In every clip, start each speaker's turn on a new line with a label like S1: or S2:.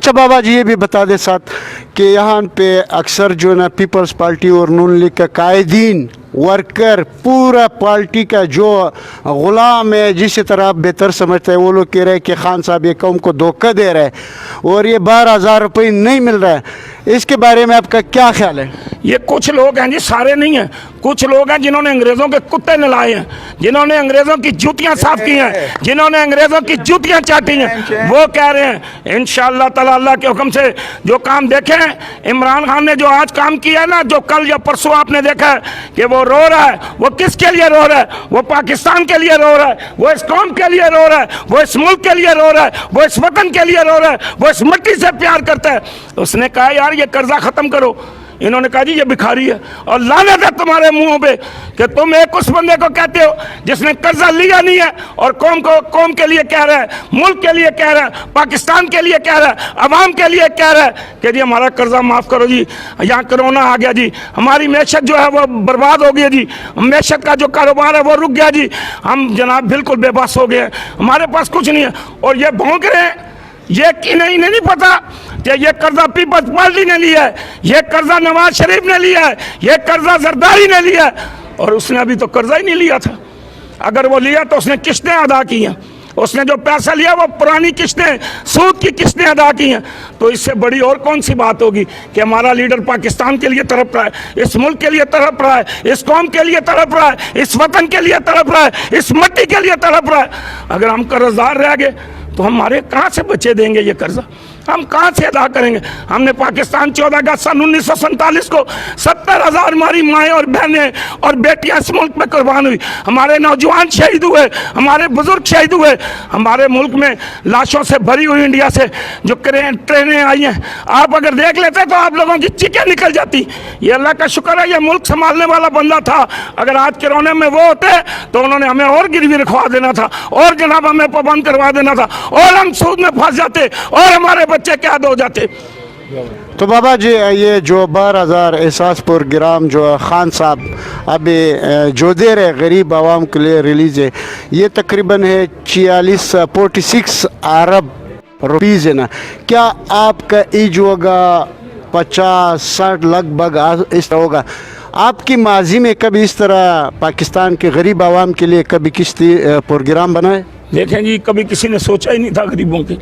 S1: अच्छा बाबा जी, ये भी बता दे साथ कि यहाँ पे अक्सर जो ना पीपल्स पार्टी और नून लीग का कायदीन वर्कर पूरा पार्टी का जो ग़ुलाम है, जिस तरह आप बेहतर समझते हैं, वो लोग कह रहे हैं कि खान साहब ये कौम को धोखा दे रहे हैं और ये 12,000 रुपये नहीं मिल रहा है। इसके बारे में आपका क्या ख्याल है?
S2: ये कुछ लोग हैं जी, सारे नहीं हैं। कुछ लोग हैं जिन्होंने अंग्रेज़ों के कुत्ते नहलाए हैं, जिन्होंने अंग्रेज़ों की जूतियां साफ की हैं, जिन्होंने अंग्रेज़ों की जूतियां चाटी हैं। वो कह रहे हैं इंशाअल्लाह ताला अल्लाह के हुक्म से जो काम देखे हैं इमरान खान ने, जो आज काम किया है ना, जो कल या परसों आपने देखा है कि वो रो रहा है, वो किसके लिए रो रहा है? वो पाकिस्तान के लिए रो रहा है, वो इस कौम के लिए रो रहा है, वो इस मुल्क के लिए रो रहा है, वो इस वतन के लिए रो रहा है, वो इस मिट्टी से प्यार करता है। उसने कहा यार ये कर्जा ख़त्म करो। इन्होंने कहा जी ये भिखारी है, और लानत है तुम्हारे मुंहों पे कि तुम एक उस बंदे को कहते हो जिसने कर्जा लिया नहीं है और कौम के लिए कह रहा है, मुल्क के लिए कह रहा है, पाकिस्तान के लिए कह रहा है, अवाम के लिए कह रहा है कि जी हमारा कर्जा माफ़ करो जी, यहाँ कोरोना आ गया जी, हमारी मैशत जो है वो बर्बाद हो गई जी, मैशत का जो कारोबार है वो रुक गया जी, हम जनाब बिल्कुल बेबस हो गए, हमारे पास कुछ नहीं है। और ये भौंक रहे हैं, ये इन्हें नहीं पता कि ये कर्जा पीपल्स पार्टी ने लिया है, ये कर्जा नवाज शरीफ ने लिया है, ये कर्जा जरदारी ने लिया है, और उसने अभी तो कर्जा ही नहीं लिया था। अगर वो लिया तो उसने किस्तें अदा की हैं, उसने जो पैसा लिया वो पुरानी किस्तें, सूद की किस्तें अदा की हैं। तो इससे बड़ी और कौन सी बात होगी कि हमारा लीडर पाकिस्तान के लिए तड़प रहा है, इस मुल्क के लिए तड़प रहा है, इस कौम के लिए तड़प रहा है, इस वतन के लिए तड़प रहा है, इस मिट्टी के लिए तड़प रहा है। अगर हम कर्जदार रह गए तो हमारे कहाँ से बच्चे देंगे ये कर्जा, हम कहाँ से अदा करेंगे? हमने पाकिस्तान 14 अगस्त सन 1947 को 70,000 हमारी माएँ और बहनें और बेटियां इस मुल्क में कुर्बान हुई, हमारे नौजवान शहीद हुए, हमारे बुजुर्ग शहीद हुए, हमारे मुल्क में लाशों से भरी हुई इंडिया से जो ट्रेनें आई हैं, आप अगर देख लेते तो आप लोगों की चीखें निकल जाती। ये अल्लाह का शुक्र है, ये मुल्क संभालने वाला बंदा था। अगर आज कोरोना में वो होते तो उन्होंने हमें और गिरवी रखवा देना था, और जनाब हमें पाबंद करवा देना था, और हम सूद में फंस जाते, और हमारे बच्चे कैद हो जाते।
S1: तो बाबा जी, ये जो 12,000 एहसासपुर ग्राम जो खान साहब अभी जो दे रहे गरीब आवाम के लिए रिलीज है, ये तकरीबन है 46 अरब रुपीज़ है ना। क्या आपका ईज होगा 50-60 लगभग इस तरह होगा? आपकी माजी में कभी इस तरह पाकिस्तान के गरीब आवाम के लिए कभी किसी प्रोग्राम बनाए?
S2: देखें जी, कभी किसी ने सोचा ही नहीं था गरीबों के,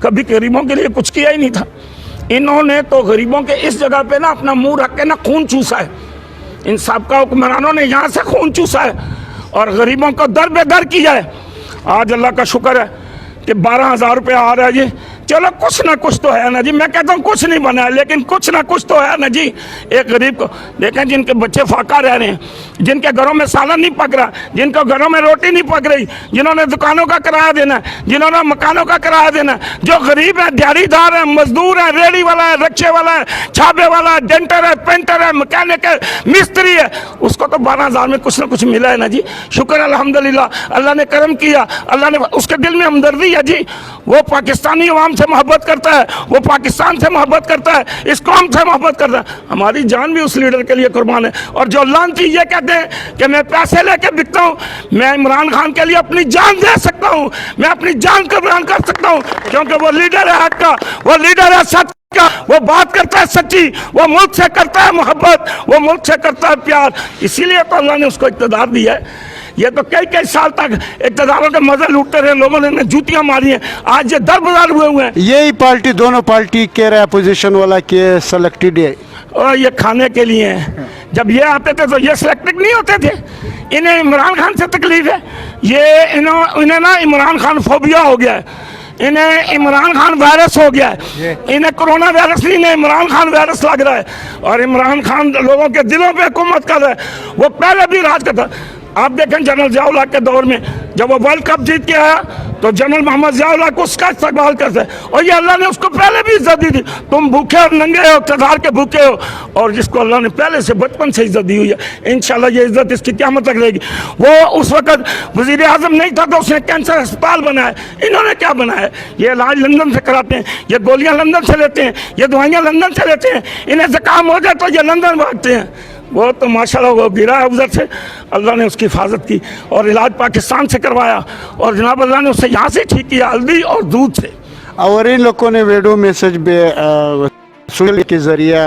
S2: कभी गरीबों के लिए कुछ किया ही नहीं था। इन्होंने तो गरीबों के इस जगह पे ना अपना मुंह रख के ना खून चूसा है। इन सबका हुक्मरानों ने यहाँ से खून चूसा है और गरीबों को दर बेदर किया है। आज अल्लाह का शुक्र है कि 12,000 रुपये आ रहा है जी। चलो कुछ ना कुछ तो है ना जी, मैं कहता हूँ कुछ नहीं बना है, लेकिन कुछ ना कुछ तो है ना जी। एक गरीब को देखें जिनके बच्चे फाका रह रहे हैं, जिनके घरों में सालन नहीं पक रहा, जिनके घरों में रोटी नहीं पक रही, जिन्होंने दुकानों का किराया देना है, जिन्होंने मकानों का किराया देना है, जो गरीब है, दिहाड़ीदार है, मजदूर है, रेडी वाला है, रिक्शे वाला है, छाबे वाला है, डेंटर है, पेंटर है, मैकेनिक है, मिस्त्री है, उसको तो 12,000 में कुछ ना कुछ मिला है ना जी। शुक्र अल्हम्दुलिल्लाह, अल्लाह ने करम किया, अल्लाह ने, उसके दिल में हमदर्दी है जी। वो पाकिस्तानी अवाम से मोहब्बत करता है, वो पाकिस्तान से मोहब्बत करता है, इस कौम से मोहब्बत करता है। हमारी जान भी उस लीडर के लिए कुर्बान है। और जो लानती ये कहते हैं कि मैं पैसे लेके बिकता हूँ, मैं इमरान खान के लिए अपनी जान दे सकता हूँ, मैं अपनी जान कुर्बान कर सकता हूँ, क्योंकि वो लीडर है हक का, वो लीडर है सच का, वो बात करता है सच्ची, वो मुल्क से करता है मोहब्बत, वो मुल्क से करता है प्यार। इसीलिए तो अल्लाह ने उसको इक़्तिदार दिया है। ये तो कई कई साल तक इक़्तिदारों के मजे लूटते रहे, लोगों ने जूतियां मारी हैं, आज ये दरबदर हुए हैं।
S1: यही पार्टी, दोनों पार्टी कह रहे हैं अपोजिशन वाला कि सेलेक्टेड है
S2: और ये खाने के लिए हैं। जब ये आते थे तो ये सिलेक्टेड नहीं होते थे। इन्हें इमरान खान से तकलीफ है, ये इन्हें ना इमरान खान फोबिया हो गया है, इन्हें इमरान खान वायरस हो गया है, इन्हें कोरोना वायरस नहीं, इन्हें इमरान खान वायरस लग रहा है। और इमरान खान लोगों के दिलों पे हुकूमत कर रहा है। वो पहले भी राज करता। आप देखें जनरल ज़िया-उल-हक के दौर में जब वो वर्ल्ड कप जीत के आया तो जनरल मोहम्मद ज़िया-उल-हक उसका इस्तकबाल करते हैं, और ये अल्लाह ने उसको पहले भी इज्जत दी थी। तुम भूखे और नंगे हो, इक़्तिदार के भूखे हो, और जिसको अल्लाह ने पहले से बचपन से इज्जत दी हुई है, इंशाल्लाह ये इज्जत इसकी क़यामत तक रहेगी। वो उस वक़्त वज़ीर आज़म नहीं था तो उसने कैंसर अस्पताल बनाया। इन्होंने क्या बनाया? ये इलाज लंदन से कराते हैं, ये गोलियाँ लंदन से लेते हैं, ये दवाइयाँ लंदन से लेते हैं, इन्हें ज़ुकाम हो जाए तो ये लंदन भागते हैं। वो तो माशाल्लाह वो गिरा है उधर से, अल्लाह ने उसकी हिफाजत की और इलाज पाकिस्तान से करवाया, और जनाब अल्लाह ने उससे यहाँ से ठीक किया, हल्दी और दूध से।
S1: और इन लोगों ने वीडियो मैसेज में सोशल के ज़रिए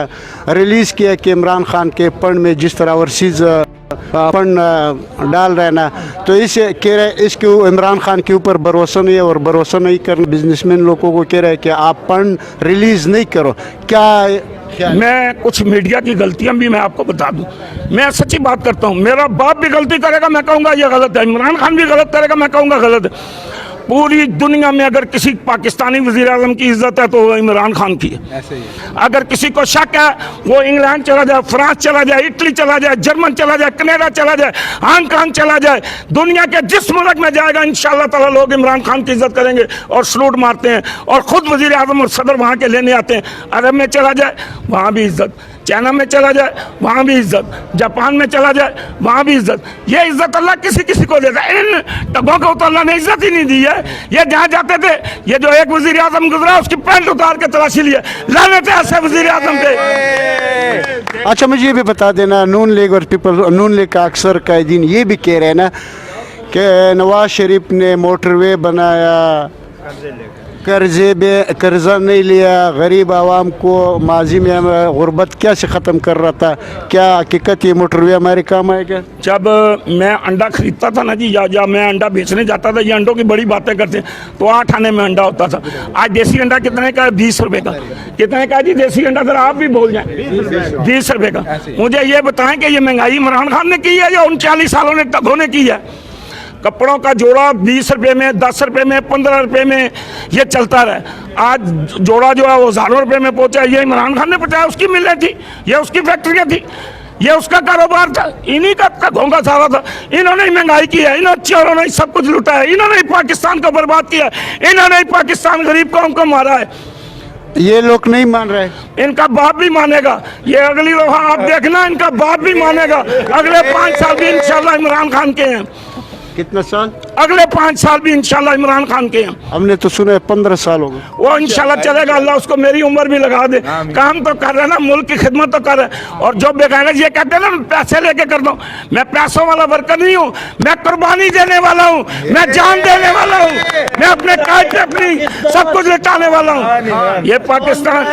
S1: रिलीज़ किया कि इमरान खान के फंड में जिस तरह ओवरसीज़ फंड डाल रहे ना, तो इसे कह रहे इसके इमरान खान के ऊपर भरोसा नहीं है और भरोसा नहीं करना बिजनेसमैन लोगों को कह रहे हैं कि आप फंड रिलीज़ नहीं करो। क्या
S2: मैं कुछ मीडिया की गलतियां भी मैं आपको बता दूं, मैं सच्ची बात करता हूं। मेरा बाप भी गलती करेगा मैं कहूंगा ये गलत है, इमरान खान भी गलत करेगा मैं कहूंगा गलत है। पूरी दुनिया में अगर किसी पाकिस्तानी वज़ीर आज़म की इज्जत है तो वो इमरान खान की है।
S3: ऐसे ही है।
S2: अगर किसी को शक है वो इंग्लैंड चला जाए, फ्रांस चला जाए, इटली चला जाए, जर्मन चला जाए, कनाडा चला जाए, हांगकांग चला जाए, दुनिया के जिस मुल्क में जाएगा इंशाअल्लाह ताला लोग इमरान खान की इज्जत करेंगे और सलूट मारते हैं। और ख़ुद वज़ीर आज़म और सदर वहाँ के लेने आते हैं। अरब में चला जाए वहाँ भी इज्जत, चाइना में चला जाए वहाँ भी इज्जत, जापान में चला जाए वहाँ भी इज्जत। ये इज्जत अल्लाह किसी किसी को देता है, इन टगों को तो अल्लाह ने इज्जत ही नहीं दी है। ये जहाँ जाते थे, ये जो एक वज़ीर आज़म गुजरा उसकी पैंट उतार के तलाशी लिए, लाने थे ऐसे वज़ीर आज़म थे।
S1: अच्छा मुझे ये भी बता देना, नून लीग और नून लीग का अक्सर कायदीन ये भी कह रहे हैं ना कि नवाज शरीफ ने मोटरवे बनाया, कर्जा नहीं लिया, गरीब आवाम को माजी में गुर्बत क्या से ख़त्म कर रहा था। क्या हकीकत ये मोटरवे हमारे काम आएगा?
S2: जब मैं अंडा खरीदता था ना जी, या मैं अंडा बेचने जाता था, ये अंडों की बड़ी बातें करते हैं, तो 8 आने में अंडा होता था। आज देसी अंडा कितने का है? 20 रुपए का। कितने का जी देसी अंडा? जरा आप भी बोल जाएं। 20 रुपए का। मुझे ये बताएं कि ये महंगाई इमरान खान ने की है या उन 40 सालों ने टगों ने की है? कपड़ों का जोड़ा 20 रुपए में, 10 रुपए में, 15 रुपए में ये चलता रहा। आज जोड़ा जो है वो हज़ारों रुपए में पहुंचा। ये इमरान खान ने पहुंचाया, उसकी मिलें थी, ये उसकी फैक्ट्रियाँ थी, ये उसका कारोबार था, इन्हीं का घोंगा सारा था। इन्होंने ही महंगाई की है, इन्होंने चोरों ने सब कुछ लुटा है, इन्होंने ही पाकिस्तान को बर्बाद किया है, इन्होंने ही पाकिस्तान गरीब कौम को मारा है।
S1: ये लोग नहीं मान रहे,
S2: इनका बाप भी मानेगा। ये अगली दफा आप देखना, इनका बाप भी मानेगा। अगले 5 साल भी इंशाल्लाह इमरान खान के हैं।
S1: कितना साल?
S2: अगले 5 साल भी इंशाल्लाह इमरान खान के हैं।
S1: हमने तो सुना है 15 साल हो गए।
S2: वो इंशाल्लाह चलेगा, अल्लाह उसको मेरी उम्र भी लगा दे। काम तो कर रहे हैं ना, मुल्क की खिदमत तो कर रहे हैं। और जो बेगाना ये कहते हैं ना पैसे लेके कर दो, मैं पैसों वाला वर्कर नहीं हूँ, मैं कुर्बानी देने वाला हूँ, मैं जान देने वाला हूँ, मैं अपने काट पे अपनी सब कुछ लुटाने वाला हूँ। ये पाकिस्तान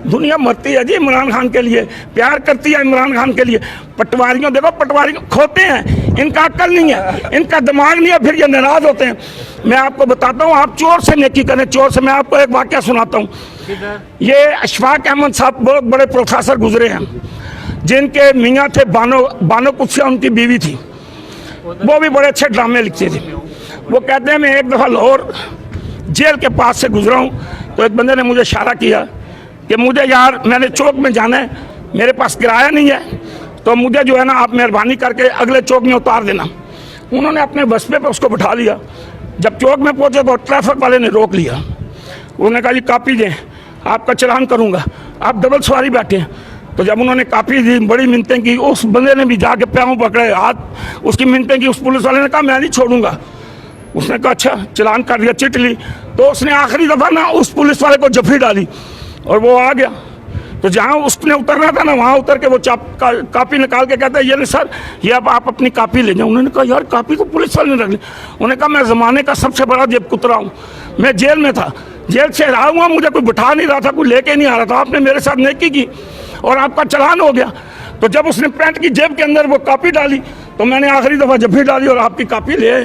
S2: दुनिया मरती है जी इमरान खान के लिए, प्यार करती है इमरान खान के लिए। पटवारियों देखो, पटवारी खोते हैं, इनका अक्ल नहीं है, इनका दिमाग नहीं है, फिर ये नाराज होते हैं। मैं आपको बताता हूँ, आप चोर से नेकी करें। चोर से मैं आपको एक वाकया सुनाता हूँ। ये अशफाक अहमद साहब बहुत बड़े प्रोफेसर गुजरे हैं, जिनके मियाँ थे बानो कुत्सिया, उनकी बीवी थी। वो भी बड़े अच्छे ड्रामे लिखते थे। वो कहते हैं मैं एक दफ़ा लाहौर जेल के पास से गुजरा हूँ, तो एक बंदे ने मुझे इशारा किया कि मुझे यार मैंने चौक में जाना है, मेरे पास किराया नहीं है, तो मुझे जो है ना आप मेहरबानी करके अगले चौक में उतार देना। उन्होंने अपने वस्पे पे उसको बिठा लिया। जब चौक में पहुंचे तो ट्रैफिक वाले ने रोक लिया। उन्होंने कहा जी कापी दें, आपका चलान करूंगा, आप डबल सवारी बैठे हैं। तो जब उन्होंने कापी दी, बड़ी मिन्नतें की, उस बंदे ने भी जाके पैरों पकड़े, हाथ उसकी मिन्नतें की। उस पुलिस वाले ने कहा मैं नहीं छोड़ूंगा। उसने कहा अच्छा, चलान कर दिया, चिट ली। तो उसने आखिरी दफ़ा ना उस पुलिस वाले को जफी डाली और वो आ गया। तो जहाँ उसने उतरना था ना, वहाँ उतर के वो कापी निकाल के कहता है ये नहीं सर, ये अब आप अपनी कापी ले जाओ। उन्होंने कहा यार कापी तो पुलिस वाले ने रख ली। उन्होंने कहा मैं ज़माने का सबसे बड़ा जेब कुतरा हूँ, मैं जेल में था, जेल से रहा हुआ, मुझे कोई बिठा नहीं रहा था, कोई लेके नहीं आ रहा था, आपने मेरे साथ नेकी की और आपका चलान हो गया। तो जब उसने पैंट की जेब के अंदर वो कापी डाली तो मैंने आखिरी दफ़ा जफी डाली और आपकी कापी ले आए।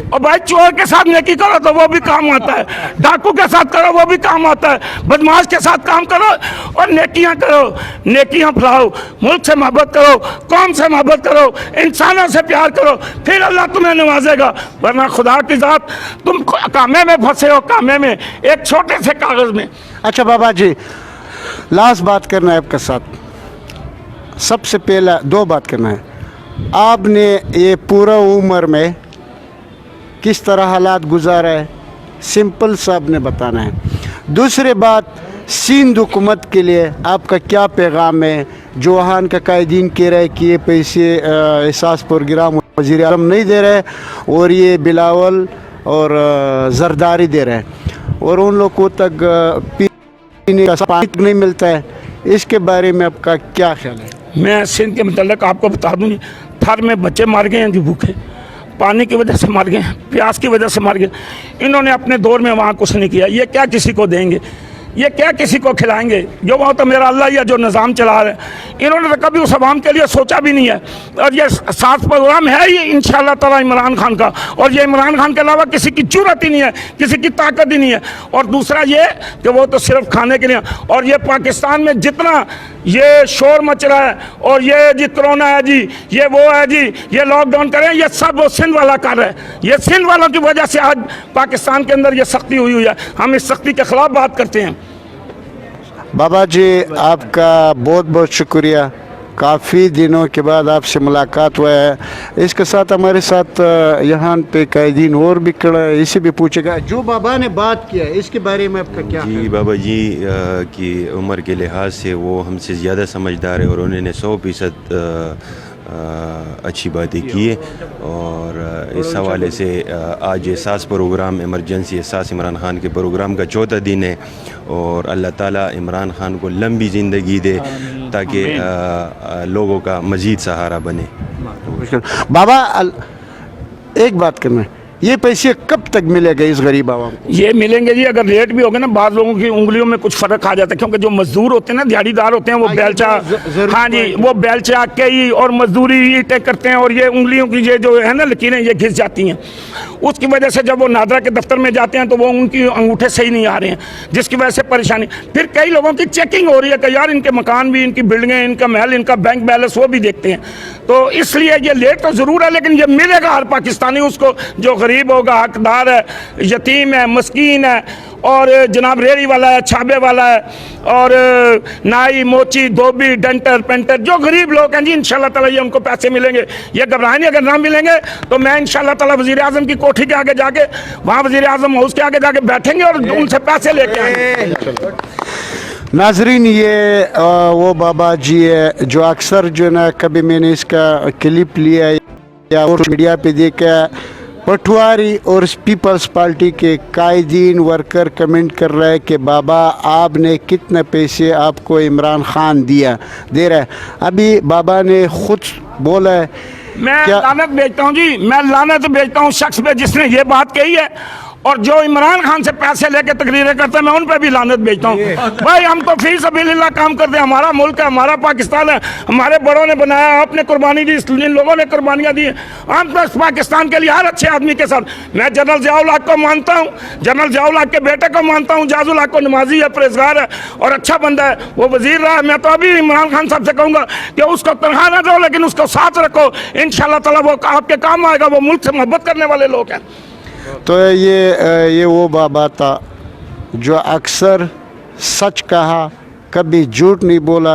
S2: और भाई चोर के साथ नेकी करो तो वो भी काम आता है, डाकू के साथ करो वो भी काम आता है, बदमाश के साथ काम करो और नेकियां करो, नेकियां फैलाओ, मुल्क से मोहब्बत करो, कौम से मोहब्बत करो, इंसानों से प्यार करो, फिर अल्लाह तुम्हें नवाजेगा। वरना खुदा की ज़ात तुम कामे में फंसे हो, कामे में, एक छोटे से कागज़ में।
S1: अच्छा बाबा जी, लास्ट बात करना है आपके साथ। सबसे पहला 2 बात करना है, आपने ये पूरा उम्र में किस तरह हालात गुजारा है, सिंपल सा आपने बताना है। दूसरी बात, सिंध हुकूमत के लिए आपका क्या पैगाम है? जो वहाँ का कायदीन कह रहे हैं कि ये पैसे एहसास प्रोग्राम वज़ीर आज़म नहीं दे रहे और ये बिलावल और जरदारी दे रहे हैं और उन लोगों तक पीने का पानी नहीं मिलता है, इसके बारे में आपका क्या ख्याल है?
S2: मैं सिंध के मतलब आपको बता दूँ, थर में बच्चे मार गए हैं जी भूखे, पानी की वजह से मर गए, प्यास की वजह से मर गए। इन्होंने अपने दौर में वहाँ कुछ नहीं किया। ये क्या किसी को देंगे, ये क्या किसी को खिलाएंगे? जो वहाँ तो मेरा अल्लाह ही है जो निज़ाम चला रहे हैं। इन्होंने तो कभी उस आवाम के लिए सोचा भी नहीं है। और ये साथ प्रोग्राम है ये इंशाअल्लाह ताला इमरान खान का, और ये इमरान खान के अलावा किसी की जरूरत ही नहीं है, किसी की ताकत ही नहीं है। और दूसरा ये कि वो तो सिर्फ खाने के लिए। और ये पाकिस्तान में जितना ये शोर मच रहा है, और ये जी कोरोना है जी, ये वो है जी, ये लॉकडाउन करें, ये सब वो सिंध वाला कर रहा है। ये सिंध वालों की वजह से आज पाकिस्तान के अंदर ये सख्ती हुई है। हम इस सख्ती के खिलाफ बात करते हैं।
S1: बाबा जी आपका बहुत बहुत शुक्रिया, काफ़ी दिनों के बाद आपसे मुलाकात हुआ है। इसके साथ हमारे साथ यहाँ पे कैदीन और भी खड़ा है, इसे भी पूछेगा। जो बाबा ने बात किया है इसके बारे में आपका क्या
S3: जी? बाबा जी की उम्र के लिहाज से वो हमसे ज़्यादा समझदार है और उन्होंने 100% अच्छी बातें की है। और इस हवाले से आज एहसास प्रोग्राम, इमरजेंसी एहसास इमरान खान के प्रोग्राम का 4था दिन है। और अल्लाह ताला इमरान खान को लंबी ज़िंदगी दे ताकि लोगों का मज़ीद सहारा बने।
S1: बाबा एक बात करना, ये पैसे कब तक मिलेगा इस गरीब आवाम को?
S2: ये मिलेंगे जी, अगर लेट भी होगा ना, बाद लोगों की उंगलियों में कुछ फर्क आ जाता है, क्योंकि जो मजदूर होते हैं ना, दिहाड़ीदार होते हैं, वो बेलचा, हाँ जी, वो बेलचा कई और मजदूरी ईंटें करते हैं, और ये उंगलियों की ये जो है ना लकीरें ये घिस जाती हैं। उसकी वजह से जब वो नादरा के दफ्तर में जाते हैं तो वो उनकी अंगूठे सही नहीं आ रहे हैं, जिसकी वजह से परेशानी। फिर कई लोगों की चेकिंग हो रही है कि यार इनके मकान भी, इनकी बिल्डिंगें, इनका महल, इनका बैंक बैलेंस, वो भी देखते हैं। तो इसलिए ये लेट तो ज़रूर है, लेकिन ये मिलेगा हर पाकिस्तानी उसको, जो गरीब होगा, हकदार है, यतीम है, मस्कीन है, और जनाब रेड़ी वाला है, छाबे वाला है, और नाई, मोची, धोबी, डेंटर, पेंटर, जो गरीब लोग हैं जी, इंशाल्लाह ताला ये उनको पैसे मिलेंगे। ये घबराएं नहीं, अगर ना मिलेंगे तो मैं इंशाल्लाह ताला वज़ीर आज़म की कोठी के आगे जाके, वहाँ वज़ीर आज़म हाउस के आगे जाके बैठेंगे और उनसे पैसे लेके आएंगे।
S1: नाजरीन, ये वो बाबा जी है जो अक्सर जो ना, कभी मैंने इसका क्लिप लिया या और मीडिया पे देखा, पटवारी और पीपल्स पार्टी के कायदीन वर्कर कमेंट कर रहे हैं कि बाबा आपने कितने पैसे आपको इमरान खान दे रहा है। अभी बाबा ने खुद बोला है,
S2: मैं लानत भेजता हूँ जी, मैं लानत भेजता हूँ शख्स पे जिसने ये बात कही है, और जो इमरान खान से पैसे लेके तकरीरें करते हैं, मैं उन पर भी लानत भेजता हूँ। भाई हम तो फी सबीलिल्लाह काम करते हैं, हमारा मुल्क है, हमारा पाकिस्तान है, हमारे बड़ों ने बनाया, आपने कुर्बानी दी, जिन लोगों ने कुर्बानियाँ दी, हम तो इस पाकिस्तान के लिए हर अच्छे आदमी के साथ। मैं जनरल ज़ियाउल हक को मानता हूँ, जनरल ज़ियाउल हक के बेटे को मानता हूँ, जाजुल हक को नमाजी है, परहेज़गार है और अच्छा बंदा है, वो वज़ीर रहा है। मैं तो अभी इमरान खान साहब से कहूँगा कि उसको तनख्वाह ना दो, लेकिन उसको साथ रखो, इंशाअल्लाह ताला वो आपके काम आएगा। वो मुल्क से मोहब्बत करने वाले लोग हैं।
S1: तो ये वो बाबा था जो अक्सर सच कहा, कभी झूठ नहीं बोला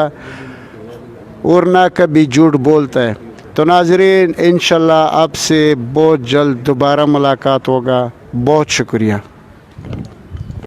S1: और ना कभी झूठ बोलता है। तो नाज़रीन, इंशाल्लाह आपसे बहुत जल्द दोबारा मुलाकात होगा। बहुत शुक्रिया।